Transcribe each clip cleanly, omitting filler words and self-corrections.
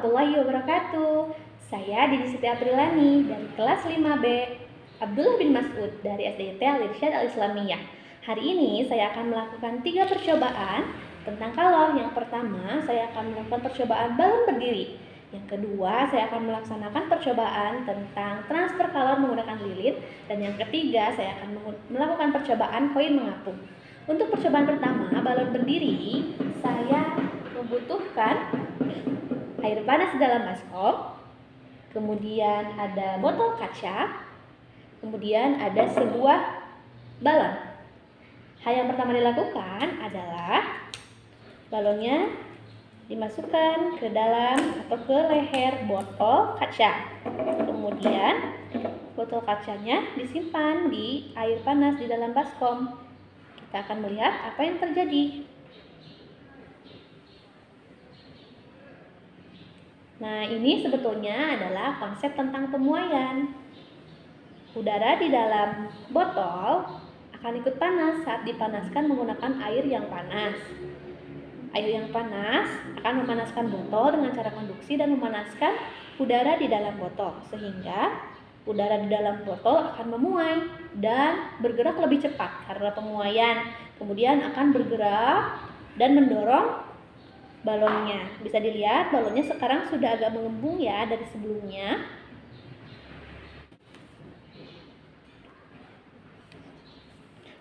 warahmatullahi wabarakatuh. Saya Dini Siti Aprilani dari kelas 5B Abdullah bin Mas'ud dari SDIT Al-Irsyad Al-Islamiyah. Hari ini saya akan melakukan 3 percobaan tentang kalor. Yang pertama, saya akan melakukan percobaan balon berdiri. Yang kedua, saya akan melaksanakan percobaan tentang transfer kalor menggunakan lilin. Dan yang ketiga, saya akan melakukan percobaan koin mengapung. Untuk percobaan pertama, balon berdiri, saya membutuhkan air panas dalam baskom, kemudian ada botol kaca, kemudian ada sebuah balon. Hal yang pertama dilakukan adalah balonnya dimasukkan ke dalam atau ke leher botol kaca. Kemudian botol kacanya disimpan di air panas di dalam baskom. Kita akan melihat apa yang terjadi. Nah, ini sebetulnya adalah konsep tentang pemuaian. Udara di dalam botol akan ikut panas saat dipanaskan menggunakan air yang panas. Air yang panas akan memanaskan botol dengan cara konduksi dan memanaskan udara di dalam botol, sehingga udara di dalam botol akan memuai dan bergerak lebih cepat karena pemuaian. Kemudian akan bergerak dan mendorong balonnya. Bisa dilihat balonnya sekarang sudah agak mengembung ya dari sebelumnya.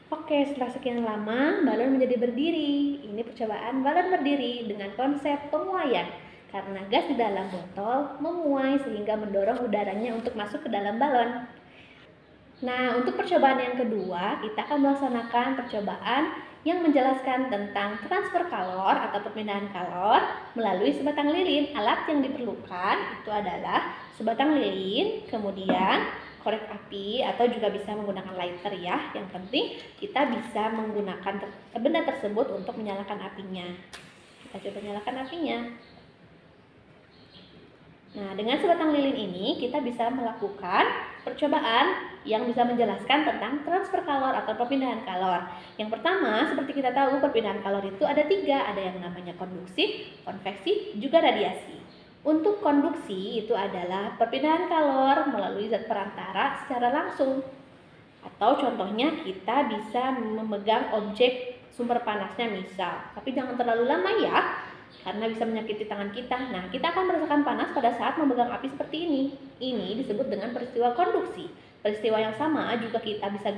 Oke, setelah sekian lama balon menjadi berdiri. Ini percobaan balon berdiri dengan konsep pemuaian. Karena gas di dalam botol memuai sehingga mendorong udaranya untuk masuk ke dalam balon. Nah, untuk percobaan yang kedua, kita akan melaksanakan percobaan yang menjelaskan tentang transfer kalor atau perpindahan kalor melalui sebatang lilin. Alat yang diperlukan itu adalah sebatang lilin, kemudian korek api atau juga bisa menggunakan lighter ya. Yang penting kita bisa menggunakan benda tersebut untuk menyalakan apinya. Kita coba nyalakan apinya. Nah, dengan sebatang lilin ini kita bisa melakukan percobaan yang bisa menjelaskan tentang transfer kalor atau perpindahan kalor. Yang pertama, seperti kita tahu perpindahan kalor itu ada 3, ada yang namanya konduksi, konveksi, juga radiasi. Untuk konduksi itu adalah perpindahan kalor melalui zat perantara secara langsung. Atau contohnya kita bisa memegang objek sumber panasnya misal, tapi jangan terlalu lama ya, karena bisa menyakiti tangan kita. Nah, kita akan merasakan panas pada saat memegang api seperti ini. Ini disebut dengan peristiwa konduksi. Peristiwa yang sama juga kita bisa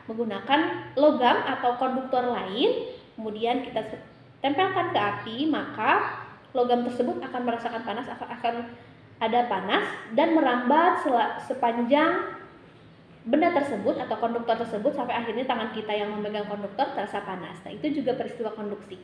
menggunakan logam atau konduktor lain, kemudian kita tempelkan ke api, maka logam tersebut akan merasakan panas, akan ada panas dan merambat sepanjang benda tersebut atau konduktor tersebut sampai akhirnya tangan kita yang memegang konduktor terasa panas. Nah, itu juga peristiwa konduksi.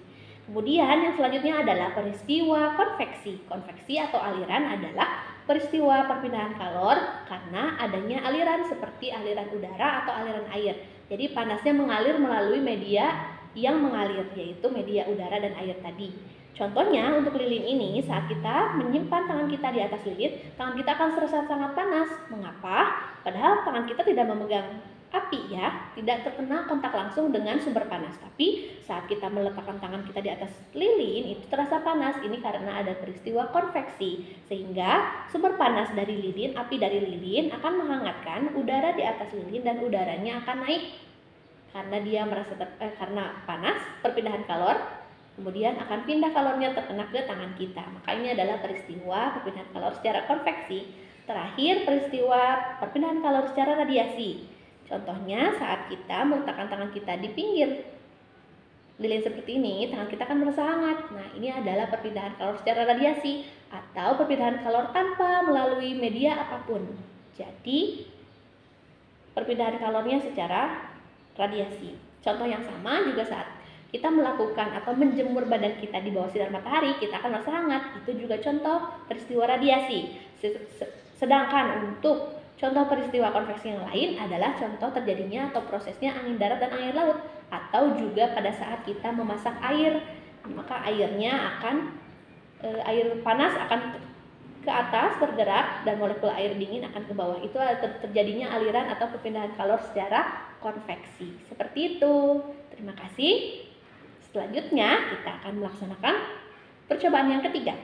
Kemudian yang selanjutnya adalah peristiwa konveksi. Konveksi atau aliran adalah peristiwa perpindahan kalor karena adanya aliran seperti aliran udara atau aliran air. Jadi panasnya mengalir melalui media yang mengalir, yaitu media udara dan air tadi. Contohnya untuk lilin ini, saat kita menyimpan tangan kita di atas lilin, tangan kita akan terasa sangat panas. Mengapa? Padahal tangan kita tidak memegang api ya, tidak terkena kontak langsung dengan sumber panas. Tapi saat kita meletakkan tangan kita di atas lilin, itu terasa panas. Ini karena ada peristiwa konveksi, sehingga sumber panas dari lilin, api dari lilin akan menghangatkan udara di atas lilin dan udaranya akan naik. Karena dia merasa karena panas, perpindahan kalor, kemudian akan pindah kalornya terkena ke tangan kita. Maka ini adalah peristiwa perpindahan kalor secara konveksi. Terakhir, peristiwa perpindahan kalor secara radiasi. Contohnya saat kita meletakkan tangan kita di pinggir lilin seperti ini, tangan kita akan merasa hangat. Nah, ini adalah perpindahan kalor secara radiasi atau perpindahan kalor tanpa melalui media apapun. Jadi, perpindahan kalornya secara radiasi. Contoh yang sama juga saat kita melakukan atau menjemur badan kita di bawah sinar matahari, kita akan merasa hangat. Itu juga contoh peristiwa radiasi. Sedangkan untuk contoh peristiwa konveksi yang lain adalah contoh terjadinya atau prosesnya angin darat dan air laut, atau juga pada saat kita memasak air, maka air panas akan ke atas bergerak dan molekul air dingin akan ke bawah. Itu terjadinya aliran atau perpindahan kalor secara konveksi. Seperti itu. Terima kasih. Selanjutnya kita akan melaksanakan percobaan yang ketiga.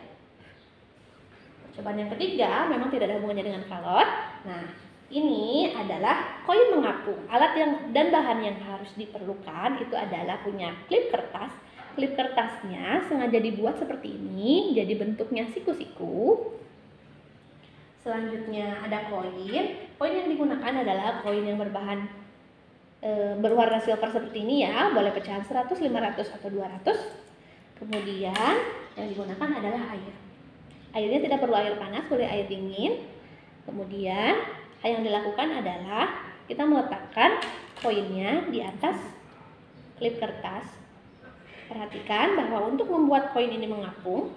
Cobaan yang ketiga memang tidak ada hubungannya dengan kalor. Nah, ini adalah koin mengapung. Alat dan bahan yang harus diperlukan itu adalah punya klip kertas. Klip kertasnya sengaja dibuat seperti ini, jadi bentuknya siku-siku. Selanjutnya ada koin. Koin yang digunakan adalah koin yang berwarna silver seperti ini ya, boleh pecahan 100, 500 atau 200. Kemudian yang digunakan adalah air. Airnya tidak perlu air panas, boleh air dingin. Kemudian yang dilakukan adalah kita meletakkan koinnya di atas klip kertas. Perhatikan bahwa untuk membuat koin ini mengapung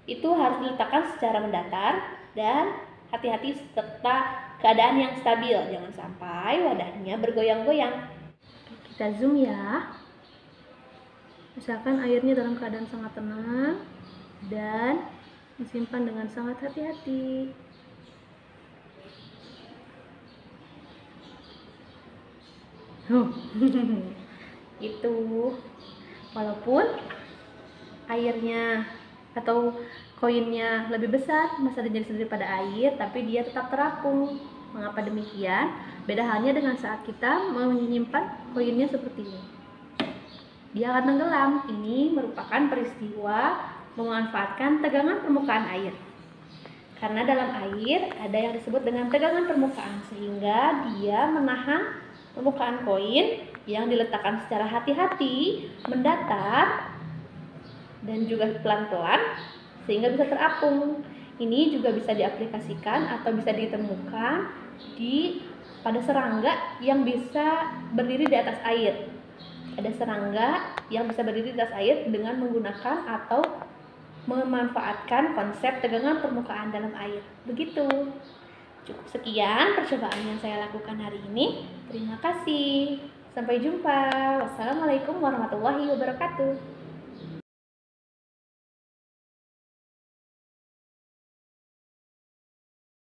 itu harus diletakkan secara mendatar dan hati-hati serta keadaan yang stabil, jangan sampai wadahnya bergoyang-goyang. Kita zoom ya. Misalkan airnya dalam keadaan sangat tenang dan disimpan dengan sangat hati-hati. Itu walaupun airnya atau koinnya lebih besar masa jenis daripada air, tapi dia tetap terapung. Mengapa demikian? Beda halnya dengan saat kita menyimpan koinnya seperti ini. Dia akan tenggelam. Ini merupakan peristiwa memanfaatkan tegangan permukaan air. Karena dalam air ada yang disebut dengan tegangan permukaan, sehingga dia menahan permukaan koin yang diletakkan secara hati-hati, mendatar, dan juga pelan-pelan sehingga bisa terapung. Ini juga bisa diaplikasikan atau bisa ditemukan pada serangga yang bisa berdiri di atas air. Ada serangga yang bisa berdiri di atas air dengan menggunakan atau memanfaatkan konsep tegangan permukaan dalam air. Begitu. Cukup sekian percobaan yang saya lakukan hari ini. Terima kasih. Sampai jumpa. Wassalamualaikum warahmatullahi wabarakatuh.